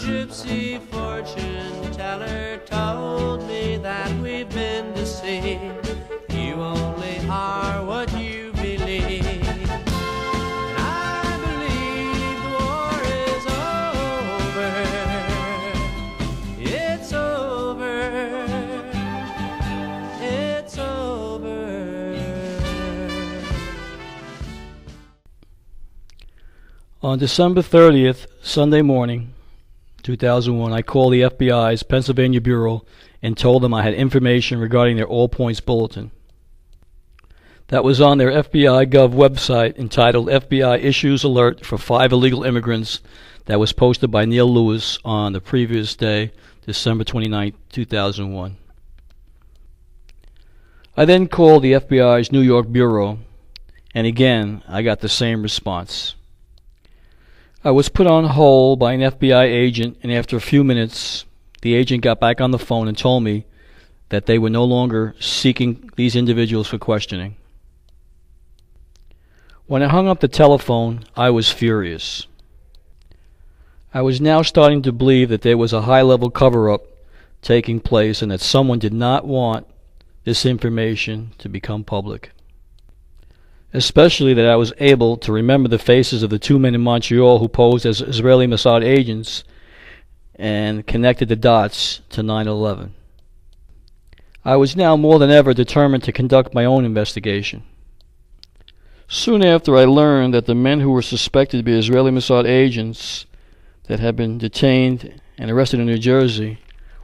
gypsy fortune teller told me that we've been deceived. You only are what you believe. And I believe the war is over. It's over. It's over. On December 30th, Sunday morning, 2001, I called the FBI's Pennsylvania Bureau and told them I had information regarding their All Points Bulletin. That was on their FBI Gov website entitled FBI Issues Alert for 5 Illegal Immigrants that was posted by Neil Lewis on the previous day, December 29, 2001. I then called the FBI's New York Bureau, and again I got the same response. I was put on hold by an FBI agent, and after a few minutes, the agent got back on the phone and told me that they were no longer seeking these individuals for questioning. When I hung up the telephone, I was furious. I was now starting to believe that there was a high-level cover-up taking place and that someone did not want this information to become public. Especially that I was able to remember the faces of the 2 men in Montreal who posed as Israeli Mossad agents and connected the dots to 9/11. I was now more than ever determined to conduct my own investigation. Soon after, I learned that the men who were suspected to be Israeli Mossad agents that had been detained and arrested in New Jersey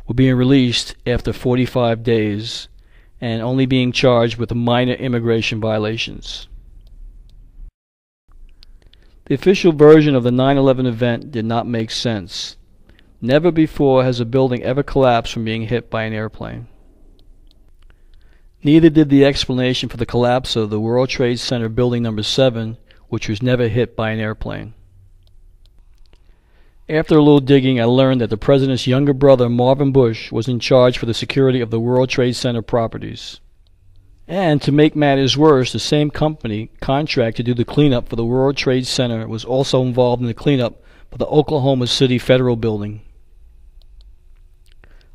were being released after 45 days and only being charged with minor immigration violations. The official version of the 9/11 event did not make sense. Never before has a building ever collapsed from being hit by an airplane. Neither did the explanation for the collapse of the World Trade Center Building Number 7, which was never hit by an airplane. After a little digging, I learned that the president's younger brother, Marvin Bush, was in charge for the security of the World Trade Center properties. And to make matters worse, the same company contracted to do the cleanup for the World Trade Center was also involved in the cleanup for the Oklahoma City Federal Building.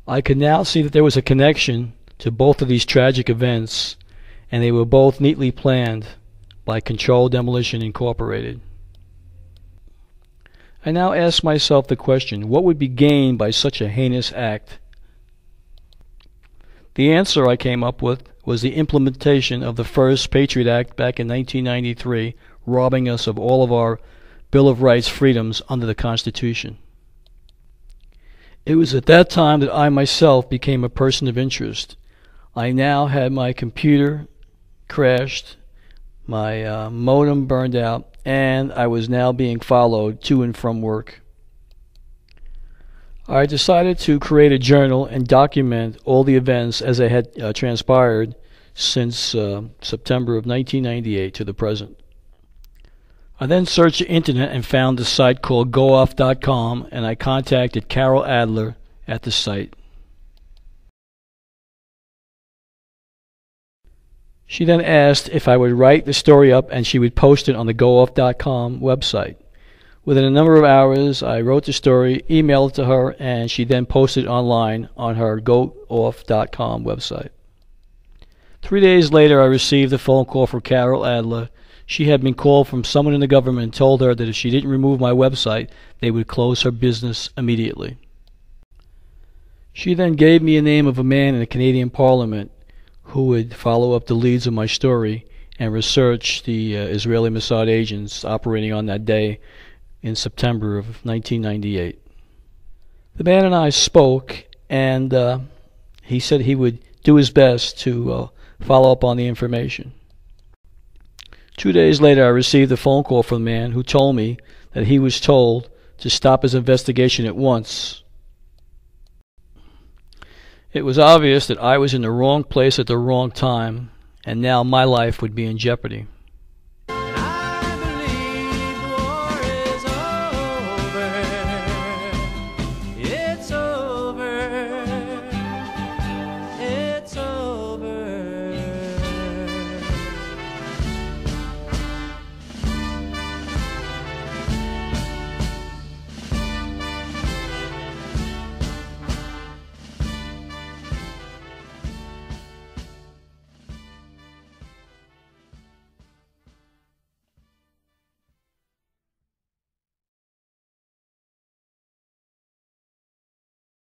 I could now see that there was a connection to both of these tragic events, and they were both neatly planned by Controlled Demolition Incorporated. I now ask myself the question, what would be gained by such a heinous act? The answer I came up with was the implementation of the first Patriot Act back in 1993, robbing us of all of our Bill of Rights freedoms under the Constitution. It was at that time that I myself became a person of interest. I now had my computer crashed, my modem burned out, and I was now being followed to and from work. I decided to create a journal and document all the events as they had transpired since September of 1998 to the present. I then searched the internet and found a site called gooff.com, and I contacted Carol Adler at the site. She then asked if I would write the story up and she would post it on the gooff.com website. Within a number of hours, I wrote the story, emailed it to her, and she then posted it online on her gooff.com website. 3 days later, I received a phone call from Carol Adler. She had been called from someone in the government and told her that if she didn't remove my website, they would close her business immediately. She then gave me a name of a man in the Canadian Parliament who would follow up the leads of my story and research the Israeli Mossad agents operating on that day in September of 1998. The man and I spoke, and he said he would do his best to follow up on the information. 2 days later, I received a phone call from the man who told me that he was told to stop his investigation at once. It was obvious that I was in the wrong place at the wrong time, and now my life would be in jeopardy.